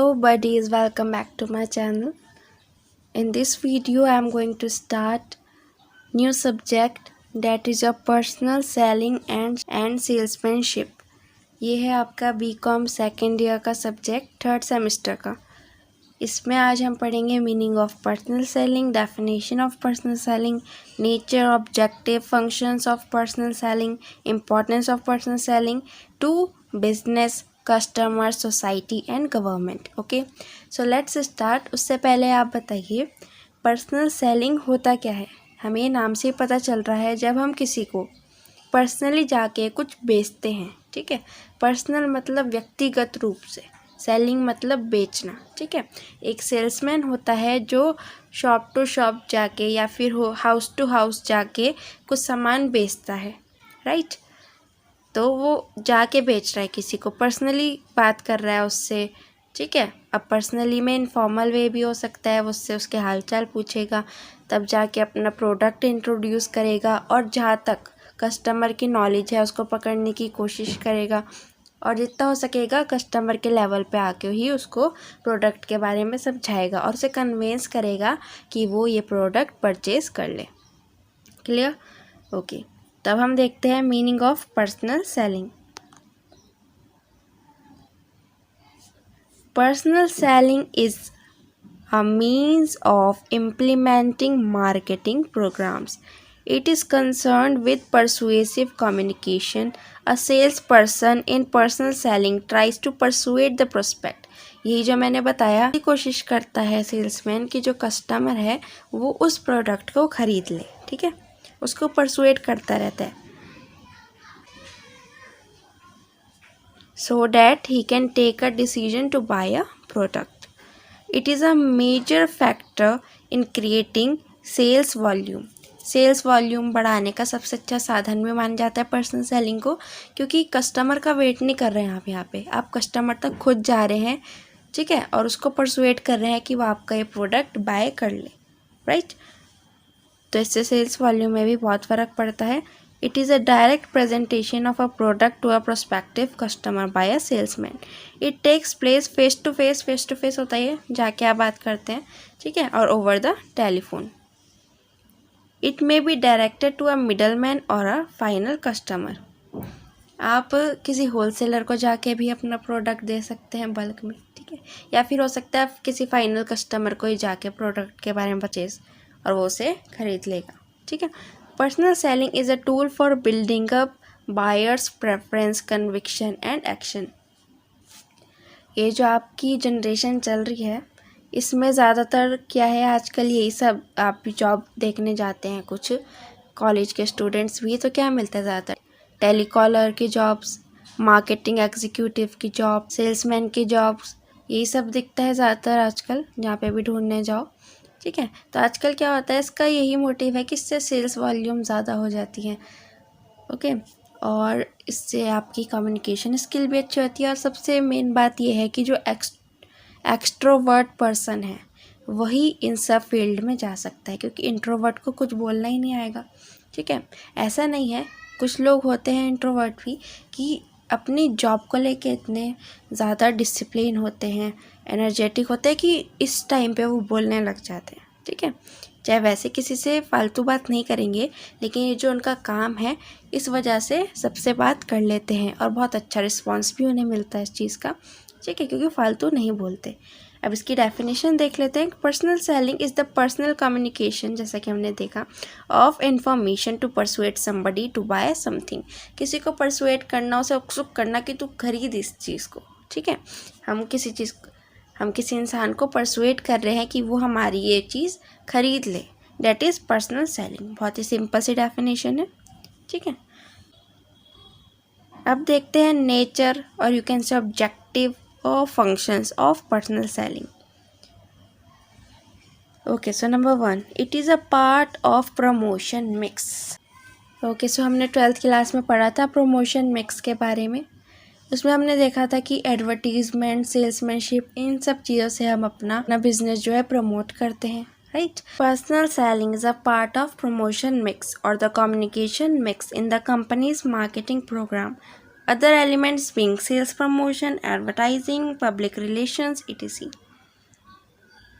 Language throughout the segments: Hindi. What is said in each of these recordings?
Hello buddies, welcome back to my channel. In this video I am going to start new subject that is your personal selling and salesmanship. ये है आपका बीकॉम सेकेंड ईयर का सब्जेक्ट थर्ड सेमेस्टर का। इसमें आज हम पढ़ेंगे meaning of personal selling, definition of personal selling, nature, objective, functions of personal selling, importance of personal selling to business, customer, society and government. Okay, so let's start. उससे पहले आप बताइए पर्सनल सेलिंग होता क्या है। हमें नाम से पता चल रहा है जब हम किसी को पर्सनली जाके कुछ बेचते हैं। ठीक है, पर्सनल मतलब व्यक्तिगत रूप से, सेलिंग मतलब बेचना। ठीक है, एक सेल्समैन होता है जो शॉप टू शॉप जाके या फिर हाउस टू हाउस जाके कुछ सामान बेचता है, राइट। तो वो जाके बेच रहा है, किसी को पर्सनली बात कर रहा है उससे। ठीक है, अब पर्सनली में इनफॉर्मल वे भी हो सकता है, उससे उसके हालचाल पूछेगा, तब जाके अपना प्रोडक्ट इंट्रोड्यूस करेगा और जहाँ तक कस्टमर की नॉलेज है उसको पकड़ने की कोशिश करेगा और जितना हो सकेगा कस्टमर के लेवल पे आके ही उसको प्रोडक्ट के बारे में समझाएगा और उसे कन्वेंस करेगा कि वो ये प्रोडक्ट परचेज कर ले। क्लियर? ओके, तब हम देखते हैं meaning of personal selling. Personal selling is a means of implementing marketing programs. It is concerned with persuasive communication. A salesperson in personal selling tries to persuade the prospect. यही जो मैंने बताया, कोशिश करता है सेल्समैन कि जो कस्टमर है वो उस प्रोडक्ट को खरीद ले। ठीक है, उसको परसुएट करता रहता है so that he can take a decision to buy a product. It is a major factor in creating sales volume. Sales volume बढ़ाने का सबसे अच्छा साधन भी माना जाता है पर्सनल सेलिंग को, क्योंकि कस्टमर का वेट नहीं कर रहे हैं आप यहाँ पे, आप कस्टमर तक खुद जा रहे हैं। ठीक है, और उसको परसुएट कर रहे हैं कि वो आपका ये प्रोडक्ट बाय कर ले, राइट। तो इससे सेल्स वॉल्यूम में भी बहुत फ़र्क पड़ता है। It is a direct presentation of a product to a prospective customer by a salesman. It takes place face to face होता है, जाके आप बात करते हैं। ठीक है, और over the telephone. It may be directed to a middleman or a final customer. आप किसी होलसेलर को जाके भी अपना प्रोडक्ट दे सकते हैं बल्क में। ठीक है, या फिर हो सकता है किसी फाइनल कस्टमर को ही जाके प्रोडक्ट के बारे में परचेज और वो उसे खरीद लेगा। ठीक है, personal selling is a tool for building up buyers preference, conviction and action. ये जो आपकी जनरेशन चल रही है इसमें ज़्यादातर क्या है, आजकल यही सब आप जॉब देखने जाते हैं, कुछ कॉलेज के स्टूडेंट्स भी, तो क्या मिलता है ज़्यादातर टेलीकॉलर की जॉब्स, मार्केटिंग एग्जीक्यूटिव की जॉब, सेल्समैन की जॉब्स, यही सब दिखता है ज़्यादातर आजकल जहाँ पे भी ढूंढने जाओ। ठीक है, तो आजकल क्या होता है, इसका यही मोटिव है कि इससे सेल्स वॉल्यूम ज़्यादा हो जाती है। ओके, और इससे आपकी कम्युनिकेशन स्किल भी अच्छी होती है और सबसे मेन बात यह है कि जो एक्सट्रोवर्ट पर्सन है वही इन सब फील्ड में जा सकता है, क्योंकि इंट्रोवर्ट को कुछ बोलना ही नहीं आएगा। ठीक है, ऐसा नहीं है, कुछ लोग होते हैं इंट्रोवर्ट भी कि अपनी जॉब को लेके इतने ज़्यादा डिसिप्लिन होते हैं, एनर्जेटिक होते हैं कि इस टाइम पे वो बोलने लग जाते हैं। ठीक है, चाहे वैसे किसी से फालतू बात नहीं करेंगे, लेकिन ये जो उनका काम है इस वजह से सबसे बात कर लेते हैं और बहुत अच्छा रिस्पॉन्स भी उन्हें मिलता है इस चीज़ का। ठीक है, क्योंकि फालतू नहीं बोलते। अब इसकी डेफिनेशन देख लेते हैं। Personal selling is the personal communication, जैसा कि हमने देखा, of information to persuade somebody to buy something. किसी को परसुएट करना, उसे उत्सुक करना कि तू खरीद इस चीज़ को। ठीक है, हम किसी इंसान को परसुएट कर रहे हैं कि वो हमारी ये चीज़ खरीद ले, डेट इज़ पर्सनल सेलिंग। बहुत ही सिंपल सी डेफिनेशन है। ठीक है, अब देखते हैं नेचर और यू कैन से ऑब्जेक्टिव और functions of personal selling. Okay, so number 1, it is a part of promotion mix. Okay, so हमने 12th क्लास में पढ़ा था प्रमोशन मिक्स के बारे में। उसमें हमने देखा था कि एडवर्टीजमेंट, सेल्समैनशिप, इन सब चीज़ों से हम अपना बिजनेस जो है प्रमोट करते हैं, right. Personal selling is a part of promotion mix और the communication mix in the company's marketing program. Other elements being sales promotion, advertising, public relations, etc.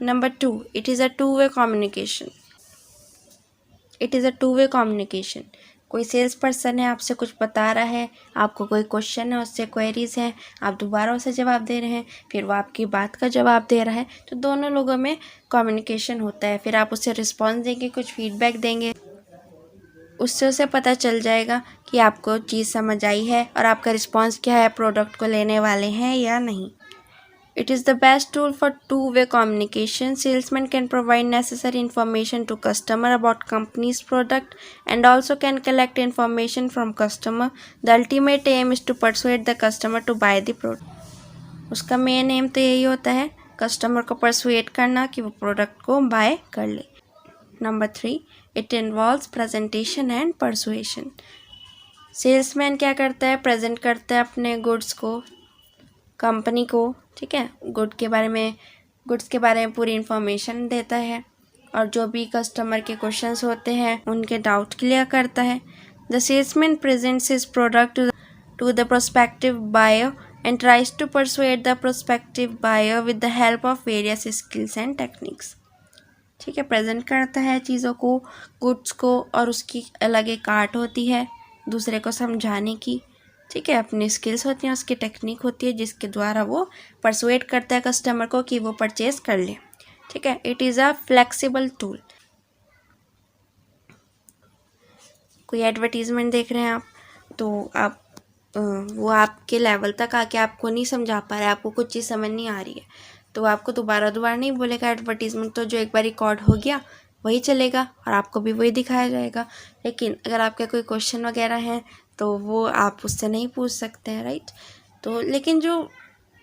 Number 2, it is a two-way communication. It is a two way communication. कोई सेल्स पर्सन है, आपसे कुछ बता रहा है, आपको कोई क्वेश्चन है, उससे क्वेरीज हैं, आप दोबारा उसे जवाब दे रहे हैं, फिर वो आपकी बात का जवाब दे रहा है, तो दोनों लोगों में कम्युनिकेशन होता है. फिर आप उससे रिस्पॉन्स देंगे, कुछ फीडबैक देंगे, उससे उसे पता चल जाएगा कि आपको चीज़ समझ आई है और आपका रिस्पॉन्स क्या है, प्रोडक्ट को लेने वाले हैं या नहीं. It is the best tool for two-way communication. Salesmen can provide necessary information to customer about company's product and also can collect information from customer. The ultimate aim is to persuade the customer to buy the product. उसका मेन एम तो यही होता है, कस्टमर को परसुएट करना कि वो प्रोडक्ट को बाय कर ले. Number 3, it involves presentation and persuasion. Salesman क्या करता है, प्रेजेंट करता है अपने गुड्स को कंपनी को, ठीक है, गुड्स के बारे में पूरी इंफॉर्मेशन देता है और जो भी कस्टमर के क्वेश्चंस होते हैं उनके डाउट क्लियर करता है. The salesman presents his product to the prospective buyer and tries to persuade the prospective buyer with the help of various skills and techniques. ठीक है, प्रेजेंट करता है चीज़ों को, गुड्स को, और उसकी अलग एक आर्ट होती है दूसरे को समझाने की. ठीक है, अपनी स्किल्स होती हैं, उसकी टेक्निक होती है जिसके द्वारा वो परसुएट करता है कस्टमर को कि वो परचेज कर ले. ठीक है, it is a flexible tool. कोई एडवर्टीजमेंट देख रहे हैं आप, तो आप वो आपके लेवल तक आके आपको नहीं समझा पा रहे, आपको कुछ चीज़ समझ नहीं आ रही है, तो आपको दोबारा नहीं बोलेगा एडवर्टीजमेंट, तो जो एक बार रिकॉर्ड हो गया वही चलेगा और आपको भी वही दिखाया जाएगा. लेकिन अगर आपके कोई क्वेश्चन वगैरह हैं तो वो आप उससे नहीं पूछ सकते हैं, राइट. तो लेकिन जो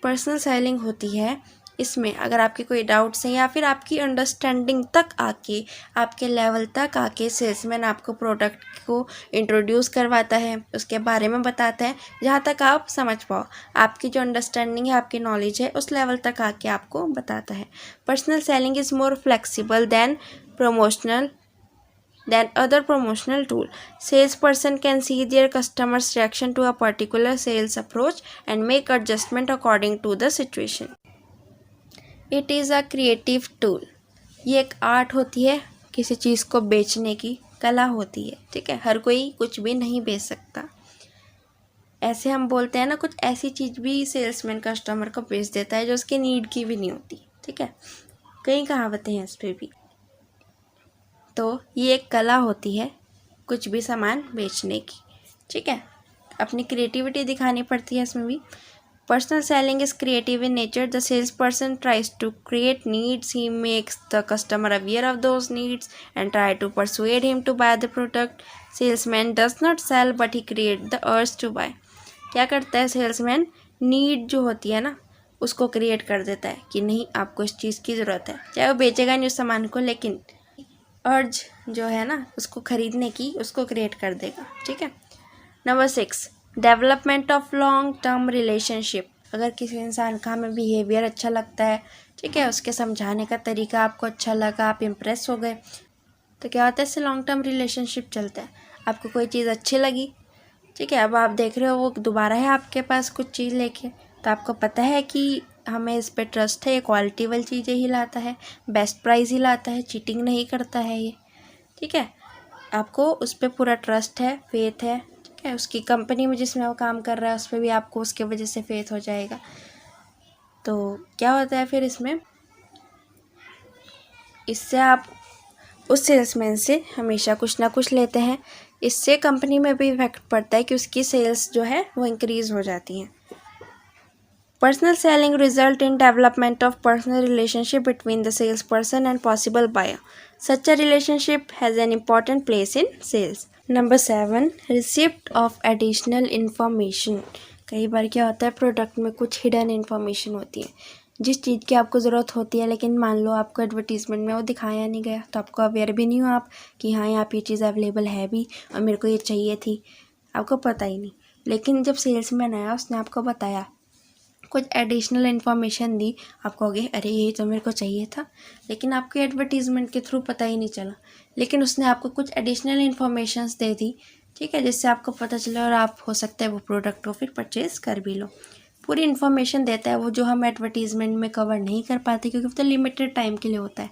पर्सनल सेलिंग होती है, इसमें अगर आपके कोई डाउट्स हैं या फिर आपकी अंडरस्टैंडिंग तक आके, आपके लेवल तक आके सेल्समैन आपको प्रोडक्ट को इंट्रोड्यूस करवाता है, उसके बारे में बताता है, जहाँ तक आप समझ पाओ, आपकी जो अंडरस्टैंडिंग है, आपकी नॉलेज है, उस लेवल तक आके आपको बताता है. Personal selling is more flexible than other promotional tool. Salesperson can see their customers' reaction to a particular sales approach and make adjustment according to the situation. It is a creative tool. ये एक आर्ट होती है, किसी चीज़ को बेचने की कला होती है. ठीक है, हर कोई कुछ भी नहीं बेच सकता. ऐसे हम बोलते हैं ना, कुछ ऐसी चीज़ भी सेल्समैन कस्टमर को बेच देता है जो उसकी नीड की भी नहीं होती. ठीक है, कई कहावतें हैं इस पर भी. तो ये एक कला होती है कुछ भी सामान बेचने की. ठीक है, अपनी क्रिएटिविटी दिखानी पड़ती है इसमें भी. Personal selling is creative in nature. The sales person tries to create needs, he makes the customer aware of those needs and try to persuade him to buy the product. Salesman does not sell but he create the urge to buy. क्या करता है सेल्समैन, नीड जो होती है ना उसको क्रिएट कर देता है कि नहीं, आपको इस चीज़ की ज़रूरत है, चाहे वो बेचेगा नहीं उस सामान को, लेकिन अर्ज जो है ना उसको ख़रीदने की, उसको क्रिएट कर देगा. ठीक है. Number 6, development of long term relationship. अगर किसी इंसान का हमें बिहेवियर अच्छा लगता है, ठीक है, उसके समझाने का तरीका आपको अच्छा लगा, आप इम्प्रेस हो गए, तो क्या होता है, इससे लॉन्ग टर्म रिलेशनशिप चलता है. आपको कोई चीज़ अच्छी लगी, ठीक है, अब आप देख रहे हो वो दोबारा है आपके पास कुछ चीज़ लेके, तो आपको पता है कि हमें इस पे ट्रस्ट है, ये क्वालिटी वाली चीज़ें ही लाता है, बेस्ट प्राइस ही लाता है, चीटिंग नहीं करता है ये. ठीक है, आपको उस पर पूरा ट्रस्ट है, फेथ है. ठीक है, उसकी कंपनी में जिसमें वो काम कर रहा है उस पर भी आपको उसके वजह से फेथ हो जाएगा. तो क्या होता है फिर इससे आप उस सेल्समैन से हमेशा कुछ ना कुछ लेते हैं. इससे कंपनी में भी इफेक्ट पड़ता है कि उसकी सेल्स जो है वो इंक्रीज़ हो जाती हैं. Personal selling result in development of personal relationship between the salesperson and possible buyer. Such a relationship has an important place in sales. Number 7, receipt of additional information. कई बार क्या होता है, प्रोडक्ट में कुछ हिडन इन्फॉर्मेशन होती है, जिस चीज़ की आपको ज़रूरत होती है, लेकिन मान लो आपको एडवर्टीज़मेंट में वो दिखाया नहीं गया, तो आपको अवेयर भी नहीं हो आप कि हाँ यहाँ पे ये चीज़ अवेलेबल है भी और मेरे को ये चाहिए थी, आपको पता ही नहीं. लेकिन जब सेल्समैन आया, उसने आपको बताया, कुछ एडिशनल इन्फॉर्मेशन दी, आप कहोगे अरे ये तो मेरे को चाहिए था, लेकिन आपको एडवर्टीज़मेंट के थ्रू पता ही नहीं चला. लेकिन उसने आपको कुछ एडिशनल इन्फॉर्मेशंस दे दी ठीक है, जिससे आपको पता चले और आप हो सकता है वो प्रोडक्ट को फिर परचेज़ कर भी लो। पूरी इन्फॉर्मेशन देता है वो, जो हम एडवर्टीज़मेंट में कवर नहीं कर पाते क्योंकि वो तो लिमिटेड टाइम के लिए होता है।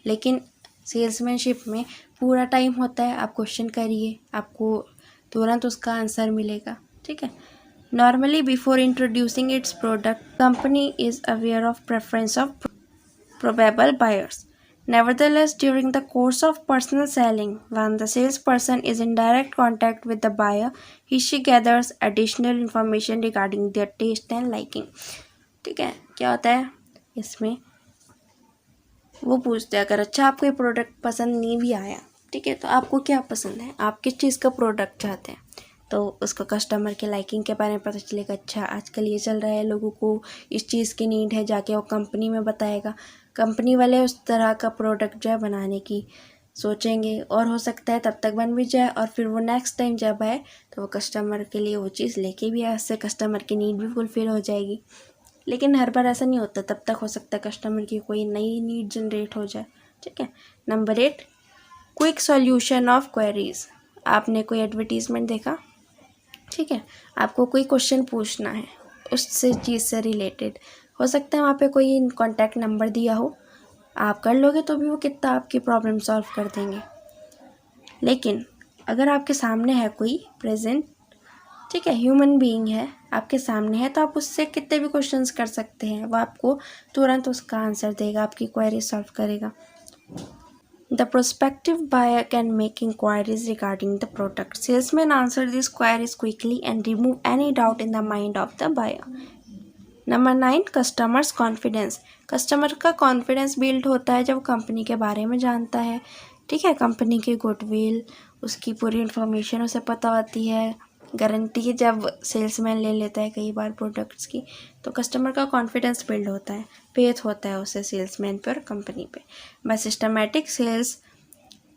लेकिन सेल्समैनशिप में पूरा टाइम होता है, आप क्वेश्चन करिए, आपको तुरंत उसका आंसर मिलेगा। ठीक है। Normally before introducing it's product, company is aware of preference of probable buyers. Nevertheless, during the course of personal selling, when the salesperson is in direct contact with the buyer, she gathers additional information regarding their taste and liking. ठीक है, क्या होता है इसमें, वो पूछते हैं अगर अच्छा आपको ये प्रोडक्ट पसंद नहीं भी आया, ठीक है, तो आपको क्या पसंद है, आप किस चीज़ का प्रोडक्ट चाहते हैं, तो उसको कस्टमर के लाइकिंग के बारे में पता चलेगा। अच्छा आजकल ये चल रहा है, लोगों को इस चीज़ की नीड है, जाके वो कंपनी में बताएगा, कंपनी वाले उस तरह का प्रोडक्ट जो है बनाने की सोचेंगे और हो सकता है तब तक बन भी जाए और फिर वो नेक्स्ट टाइम जब आए तो वो कस्टमर के लिए वो चीज़ लेके भी आए, उससे कस्टमर की नीड भी फुलफिल हो जाएगी। लेकिन हर बार ऐसा नहीं होता, तब तक हो सकता है कस्टमर की कोई नई नीड जनरेट हो जाए। ठीक है। Number 8, quick solution of queries. आपने कोई एडवर्टीज़मेंट देखा, ठीक है, आपको कोई क्वेश्चन पूछना है उससे चीज़ से रिलेटेड, हो सकता है वहाँ पे कोई कॉन्टैक्ट नंबर दिया हो, आप कर लोगे तो भी वो कितना आपकी प्रॉब्लम सॉल्व कर देंगे। लेकिन अगर आपके सामने है कोई प्रेजेंट, ठीक है, ह्यूमन बीइंग है आपके सामने है, तो आप उससे कितने भी क्वेश्चंस कर सकते हैं, वो आपको तुरंत उसका आंसर देगा, आपकी क्वेरी सॉल्व करेगा। The prospective buyer can make inquiries regarding the product. Salesman answer these queries quickly and remove any doubt in the mind of the buyer. Number 9, customers confidence. Customer का कॉन्फिडेंस बिल्ड होता है जब कंपनी के बारे में जानता है। ठीक है, कंपनी की गुडविल, उसकी पूरी इन्फॉर्मेशन उसे पता होती है, गारंटी जब सेल्समैन ले लेता है कई बार प्रोडक्ट्स की, तो कस्टमर का कॉन्फिडेंस बिल्ड होता है, फेथ होता है उसे सेल्समैन पे और कंपनी पे। By systematic sales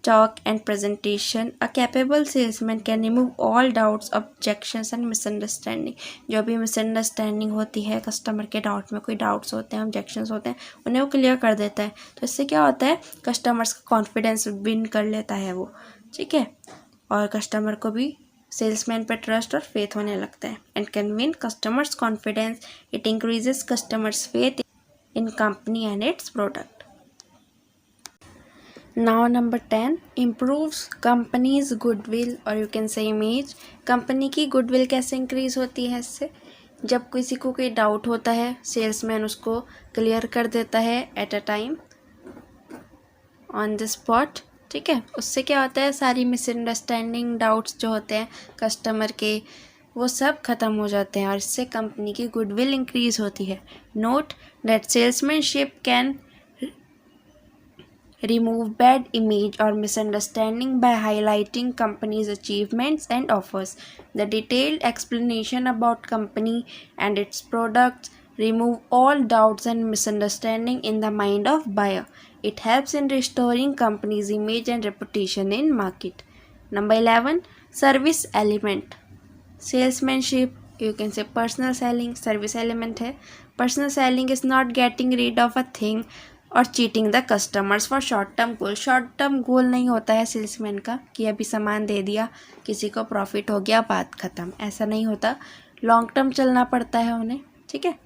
talk and presentation, a capable salesman can remove all doubts, objections and misunderstanding. जो भी मिसअंडरस्टैंडिंग होती है कस्टमर के डाउट में, कोई डाउट्स होते हैं, ऑब्जेक्शंस होते हैं, उन्हें वो क्लियर कर देता है। तो इससे क्या होता है, कस्टमर्स का कॉन्फिडेंस विन कर लेता है वो। ठीक है, और कस्टमर को भी सेल्समैन पर ट्रस्ट और फेथ होने लगता है। And can win customers confidence, it increases customers faith in company and it's product. Now number 10, improves company's goodwill और you can say image। Company की गुडविल कैसे इंक्रीज होती है इससे, जब किसी को कोई डाउट होता है सेल्समैन उसको क्लियर कर देता है at a time, on the spot. ठीक है, उससे क्या होता है, सारी मिसअंडरस्टैंडिंग, डाउट्स जो होते हैं कस्टमर के, वो सब ख़त्म हो जाते हैं और इससे कंपनी की गुडविल इंक्रीज होती है। Note that salesmanship can remove bad image or misunderstanding by highlighting company's achievements and offers. The detailed explanation about company and its products remove all doubts and misunderstanding in the mind of buyer. It helps in restoring company's image and reputation in market. Number 11, service element. Salesmanship, you can say personal selling, service element है। Personal selling is not getting rid of a thing और cheating the customers for short term goal. Short term goal नहीं होता है सेल्समैन का कि अभी सामान दे दिया, किसी को प्रॉफिट हो गया, बात ख़त्म, ऐसा नहीं होता, लॉन्ग टर्म चलना पड़ता है उन्हें। ठीक है,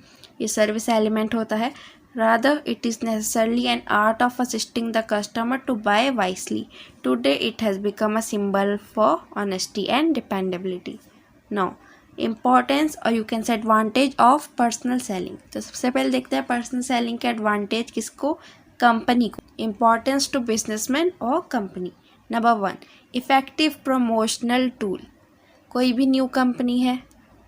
ये सर्विस एलिमेंट होता है। Rather it is necessarily an art of assisting the customer to buy wisely. Today it has become a symbol for honesty and dependability. Now importance और you can say advantage of personal selling. तो सबसे पहले देखते हैं पर्सनल सेलिंग के एडवांटेज किसको, कंपनी को। इम्पॉर्टेंस टू बिजनेसमैन और company. Number 1, effective promotional tool. कोई भी न्यू कंपनी है,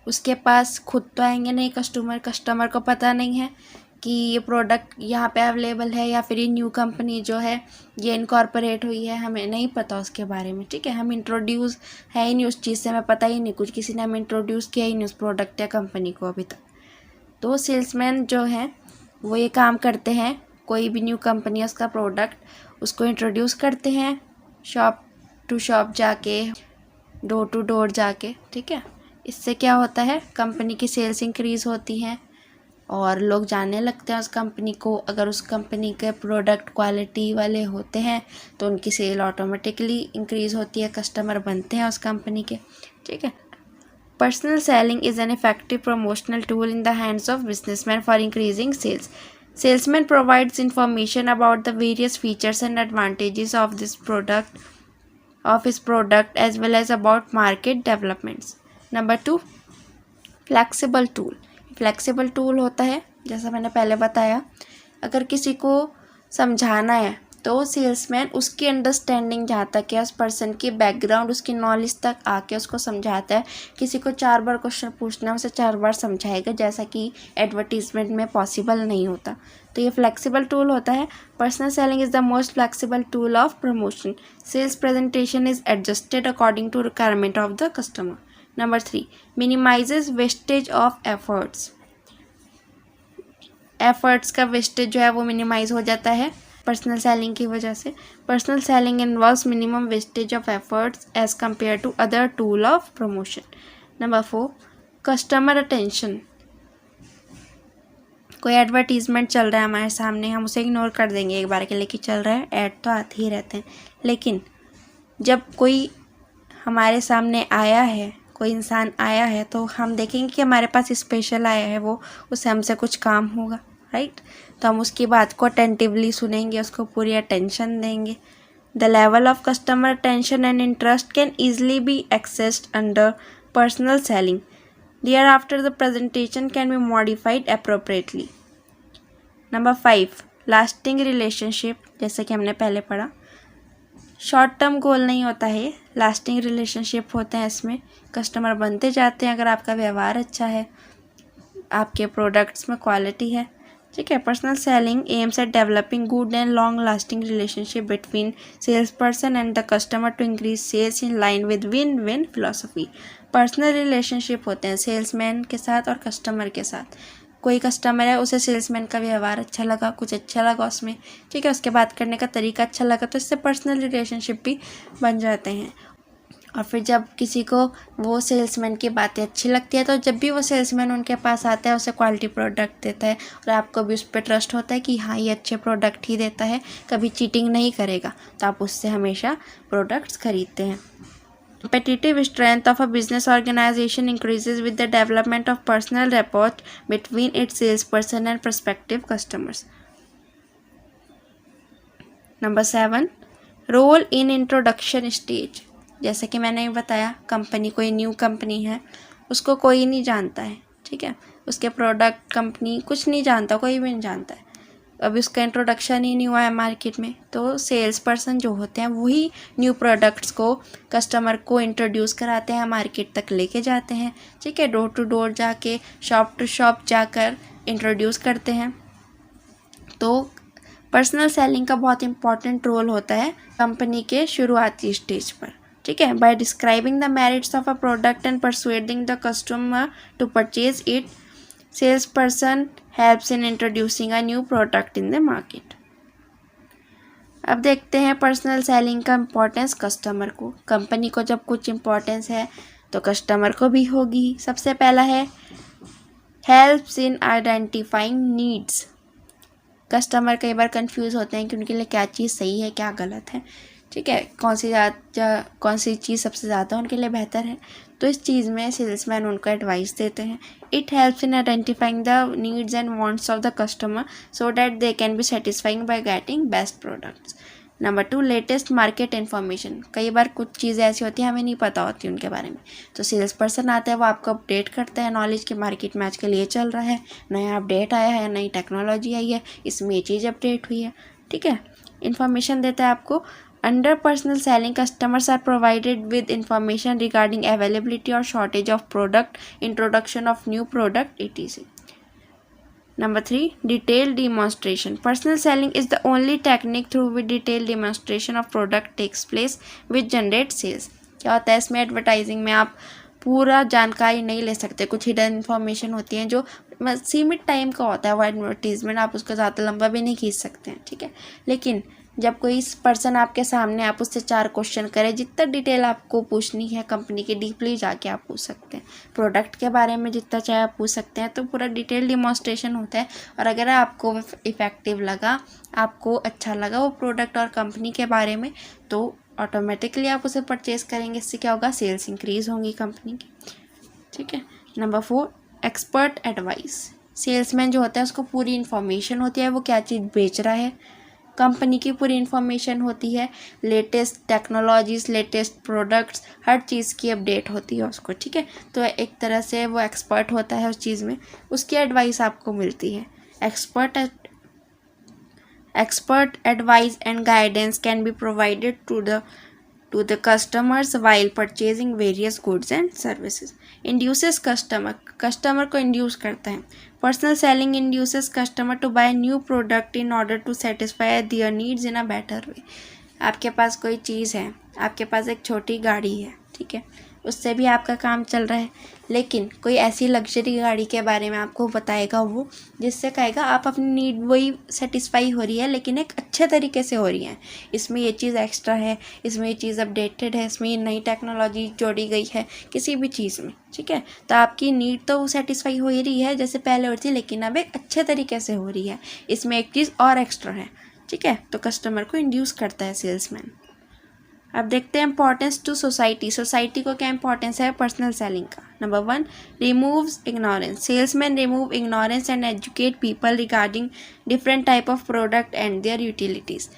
उसके पास खुद तो आएंगे नहीं कस्टमर को पता नहीं है कि ये प्रोडक्ट यहाँ पे अवेलेबल है या फिर ये न्यू कंपनी जो है ये इनकॉर्पोरेट हुई है, हमें नहीं पता उसके बारे में। ठीक है, हम इंट्रोड्यूस है ही नहीं उस चीज़ से, हमें पता ही नहीं कुछ, किसी ने हमें इंट्रोड्यूस किया ही नहीं उस प्रोडक्ट या कंपनी को अभी तक। तो सेल्समैन जो हैं वो ये काम करते हैं, कोई भी न्यू कंपनी है उसका प्रोडक्ट उसको इंट्रोड्यूस करते हैं, शॉप टू शॉप जाके, डोर टू डोर जाके। ठीक है, इससे क्या होता है, कंपनी की सेल्स इंक्रीज़ होती हैं और लोग जानने लगते हैं उस कंपनी को। अगर उस कंपनी के प्रोडक्ट क्वालिटी वाले होते हैं तो उनकी सेल ऑटोमेटिकली इंक्रीज़ होती है, कस्टमर बनते हैं उस कंपनी के, ठीक है। Personal selling is an effective promotional tool in the hands of businessman for increasing sales. Salesman provides information about the various features and advantages of his product as well as about market developments. Number 2, flexible tool. Flexible tool होता है, जैसा मैंने पहले बताया, अगर किसी को समझाना है तो सेल्समैन उसकी अंडरस्टैंडिंग जहाँ तक है, उस पर्सन की बैकग्राउंड, उसकी नॉलेज तक आके उसको समझाता है. किसी को 4 बार क्वेश्चन पूछना है, उसे 4 बार समझाएगा, जैसा कि एडवर्टीजमेंट में पॉसिबल नहीं होता. तो ये फ्लेक्सिबल टूल होता है. Personal selling is the most flexible tool of promotion. Sales presentation is adjusted according to requirement of the customer. Number 3, minimizes wastage of efforts. Efforts का वेस्टेज जो है वो मिनिमाइज हो जाता है पर्सनल सेलिंग की वजह से. Personal selling involves minimum wastage of efforts as compare to other tool of promotion. Number 4, customer attention. कोई एडवर्टीजमेंट चल रहा है हमारे सामने, हम उसे इग्नोर कर देंगे एक बार के लिए कि चल रहा है, ऐड तो आते ही रहते हैं. लेकिन जब कोई हमारे सामने आया है, कोई इंसान आया है, तो हम देखेंगे कि हमारे पास स्पेशल आया है वो, उससे हमसे कुछ काम होगा, राइट. तो हम उसकी बात को अटेंटिवली सुनेंगे, उसको पूरी अटेंशन देंगे. The level of customer attention and interest can easily B accessed under personal selling. Thereafter, the presentation can be modified appropriately. Number 5, lasting relationship. जैसे कि हमने पहले पढ़ा, शॉर्ट टर्म गोल नहीं होता है, लास्टिंग रिलेशनशिप होते हैं. इसमें कस्टमर बनते जाते हैं अगर आपका व्यवहार अच्छा है, आपके प्रोडक्ट्स में क्वालिटी है, ठीक है. Personal selling aims at developing good and long lasting relationship between sales person and the customer to increase sales in line with win win philosophy. Personal relationship होते हैं सेल्समैन के साथ और कस्टमर के साथ. कोई कस्टमर है, उसे सेल्समैन का व्यवहार अच्छा लगा, कुछ अच्छा लगा उसमें, ठीक है, उसके बात करने का तरीका अच्छा लगा, तो इससे पर्सनल रिलेशनशिप भी बन जाते हैं. और फिर जब किसी को वो सेल्समैन की बातें अच्छी लगती है, तो जब भी वो सेल्समैन उनके पास आता है, उसे क्वालिटी प्रोडक्ट देता है और आपको भी उस पर ट्रस्ट होता है कि हाँ ये अच्छे प्रोडक्ट ही देता है, कभी चीटिंग नहीं करेगा, तो आप उससे हमेशा प्रोडक्ट्स खरीदते हैं. Competitive strength of a business organization increases with the development of personal rapport between its salesperson and prospective customers. Number 7, role in introduction stage. जैसे कि मैंने बताया, कंपनी, कोई न्यू कंपनी है, उसको कोई नहीं जानता है, ठीक है, उसके प्रोडक्ट, कंपनी कुछ नहीं जानता, कोई भी नहीं जानता है, अभी उसका इंट्रोडक्शन ही नहीं हुआ है मार्केट में. तो सेल्स पर्सन जो होते हैं वही न्यू प्रोडक्ट्स को कस्टमर को इंट्रोड्यूस कराते हैं, मार्केट तक लेके जाते हैं, ठीक है, डोर टू डोर जाके, शॉप टू शॉप जाकर इंट्रोड्यूस करते हैं. तो पर्सनल सेलिंग का बहुत इंपॉर्टेंट रोल होता है कंपनी के शुरुआती स्टेज पर, ठीक है. By describing the merits of a product and persuading the customer to purchase it, salesperson helps in introducing a new product in the market. अब देखते हैं पर्सनल सेलिंग का इम्पोर्टेंस कस्टमर को. कंपनी को जब कुछ इम्पोर्टेंस है तो कस्टमर को भी होगी. सबसे पहला है helps in identifying needs. Customer कई बार कंफ्यूज होते हैं कि उनके लिए क्या चीज़ सही है, क्या गलत है, ठीक है, कौन सी चीज़ सबसे ज़्यादा उनके लिए बेहतर है. तो इस चीज़ में सेल्समैन उनको एडवाइस देते हैं. It helps in identifying the needs and wants of the customer so that they can be satisfying by getting best products. Number 2, latest market information. कई बार कुछ चीज़ें ऐसी होती हैं हमें नहीं पता होती उनके बारे में, तो सेल्स पर्सन आता है, वो आपको अपडेट करता है नॉलेज के, मार्केट में आजकल ये चल रहा है, नया अपडेट आया है, नई टेक्नोलॉजी आई है, इसमें ये चीज़ अपडेट हुई है, ठीक है, इन्फॉर्मेशन देता है आपको. Under personal selling, customers are provided with information regarding availability or shortage of product, introduction of new product, etc. Number 3, detailed demonstration. Personal selling is the only technique through which detailed demonstration of product takes place, which generates sales. क्या होता है इसमें, एडवर्टाइजिंग में आप पूरा जानकारी नहीं ले सकते, कुछ हिडन इन्फॉर्मेशन होती हैं जो सीमित टाइम का होता है वो एडवर्टीजमेंट, आप उसको ज़्यादा लंबा भी नहीं खींच सकते हैं, ठीक है. लेकिन जब कोई पर्सन आपके सामने, आप उससे 4 क्वेश्चन करें, जितना डिटेल आपको पूछनी है कंपनी के डीपली जाके आप पूछ सकते हैं। प्रोडक्ट के बारे में जितना चाहे आप पूछ सकते हैं, तो पूरा डिटेल डिमॉन्स्ट्रेशन होता है। और अगर आपको इफ़ेक्टिव लगा, आपको अच्छा लगा वो प्रोडक्ट और कंपनी के बारे में, तो ऑटोमेटिकली आप उसे परचेज़ करेंगे। इससे क्या होगा, सेल्स इंक्रीज़ होंगी कंपनी की। ठीक है। Number 4, expert advice. सेल्समैन जो होता है उसको पूरी इन्फॉर्मेशन होती है, वो क्या चीज़ बेच रहा है, कंपनी की पूरी इन्फॉर्मेशन होती है, लेटेस्ट टेक्नोलॉजीज़, लेटेस्ट प्रोडक्ट्स, हर चीज़ की अपडेट होती है उसको। ठीक है। तो एक तरह से वो एक्सपर्ट होता है उस चीज़ में, उसकी एडवाइस आपको मिलती है। Expert advice and guidance can be provided to the customers while purchasing various goods and services. Induces customer को induce करता है। Personal selling induces customer to buy new product in order to satisfy their needs in a better way. आपके पास कोई चीज़ है, आपके पास एक छोटी गाड़ी है, ठीक है, उससे भी आपका काम चल रहा है, लेकिन कोई ऐसी लग्जरी गाड़ी के बारे में आपको बताएगा वो, जिससे कहेगा आप अपनी नीड वही सेटिस्फाई हो रही है, लेकिन एक अच्छे तरीके से हो रही है, इसमें ये चीज़ एक्स्ट्रा है, इसमें ये चीज़ अपडेटेड है, इसमें ये नई टेक्नोलॉजी जोड़ी गई है किसी भी चीज़ में। ठीक है। तो आपकी नीड तो सेटिस्फाई हो ही रही है जैसे पहले हो रही थी, लेकिन अब एक अच्छे तरीके से हो रही है, इसमें एक चीज़ और एक्स्ट्रा है। ठीक है। तो कस्टमर को इंड्यूस करता है सेल्समैन। अब देखते हैं इंपॉर्टेंस टू सोसाइटी। सोसाइटी को क्या इंपॉर्टेंस है पर्सनल सेलिंग का। Number 1, removes ignorance. Salesman remove ignorance and educate people regarding different type of product and their utilities.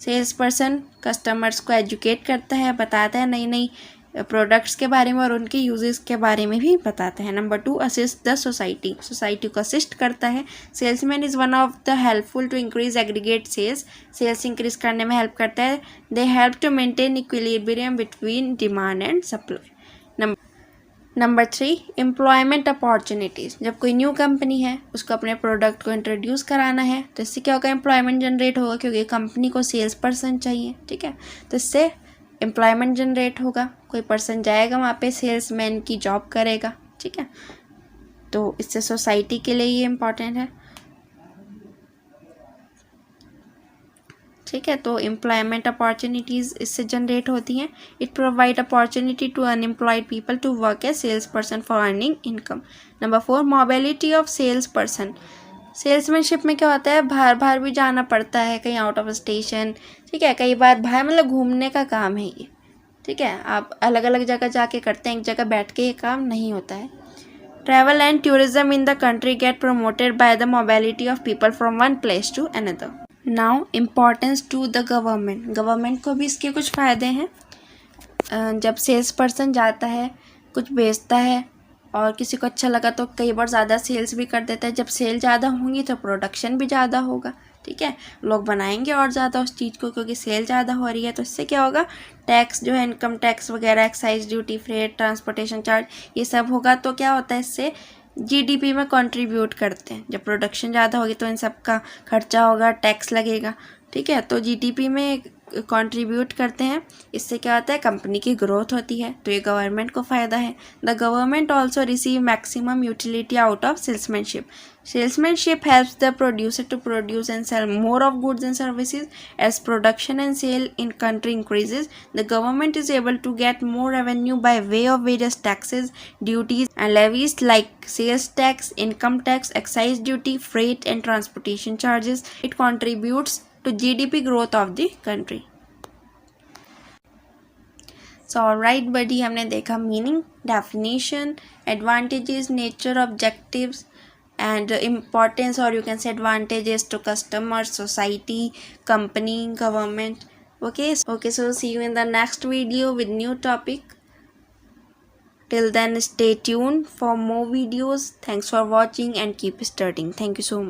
Sales person customers को एजुकेट करता है, बताता है नई नई प्रोडक्ट्स के बारे में और उनके यूजेस के बारे में भी बताते हैं। Number 2, assist the society. Society को असिस्ट करता है। Salesman is one of the helpful to increase aggregate sales. Sales increase करने में हेल्प करता है। They help to maintain equilibrium between demand and supply. Number 3, employment opportunities. जब कोई न्यू कंपनी है, उसको अपने प्रोडक्ट को इंट्रोड्यूस कराना है, तो इससे क्या होगा, एम्प्लॉयमेंट जनरेट होगा, क्योंकि कंपनी को सेल्स पर्सन चाहिए। ठीक है। तो इससे एम्प्लॉयमेंट जनरेट होगा, कोई पर्सन जाएगा वहाँ पे, सेल्समैन की जॉब करेगा। ठीक है। तो इससे सोसाइटी के लिए ये इम्पॉर्टेंट है। ठीक है। तो एम्प्लॉयमेंट अपॉर्चुनिटीज़ इससे जनरेट होती हैं। It provide opportunity to unemployed people to work as sales person for earning income. Number 4, mobility of sales person. Salesmanship में क्या होता है, बाहर बाहर भी जाना पड़ता है, कहीं आउट ऑफ स्टेशन। ठीक है। कई बार बाहर मतलब घूमने का काम है ये। ठीक है। आप अलग अलग जगह जाके करते हैं, एक जगह बैठ के ये काम नहीं होता है। Travel and tourism in the country get promoted by the mobility of people from one place to another. Now importance to the government. Government को भी इसके कुछ फ़ायदे हैं। जब सेल्स पर्सन जाता है, कुछ बेचता है और किसी को अच्छा लगा तो कई बार ज़्यादा सेल्स भी कर देता है। जब सेल ज़्यादा होंगी तो प्रोडक्शन भी ज़्यादा होगा। ठीक है। लोग बनाएंगे और ज़्यादा उस चीज़ को, क्योंकि सेल ज़्यादा हो रही है। तो इससे क्या होगा, टैक्स जो है, इनकम टैक्स वगैरह, excise duty, freight, transportation charge, ये सब होगा। तो क्या होता है, इससे जीडीपी में कंट्रीब्यूट करते हैं। जब प्रोडक्शन ज़्यादा होगी तो इन सब का खर्चा होगा, टैक्स लगेगा। ठीक है। तो जीडीपी में कंट्रीब्यूट करते हैं। इससे क्या होता है, कंपनी की ग्रोथ होती है। तो ये गवर्नमेंट को फ़ायदा है। The government also receive maximum utility out of salesmanship. Salesmanship helps the producer to produce and sell more of goods and services. As production and sale in country increases, the government is able to get more revenue by way of various taxes, duties and levies like sales tax, income tax, excise duty, freight and transportation charges. It contributes to GDP growth of the country. So alright buddy, हमने देखा meaning, definition, advantages, nature, objectives and importance, or you can say advantages to customers, society, company, government. Okay, so see you in the next video with new topic. Till then, stay tuned for more videos. Thanks for watching and keep studying. Thank you so much.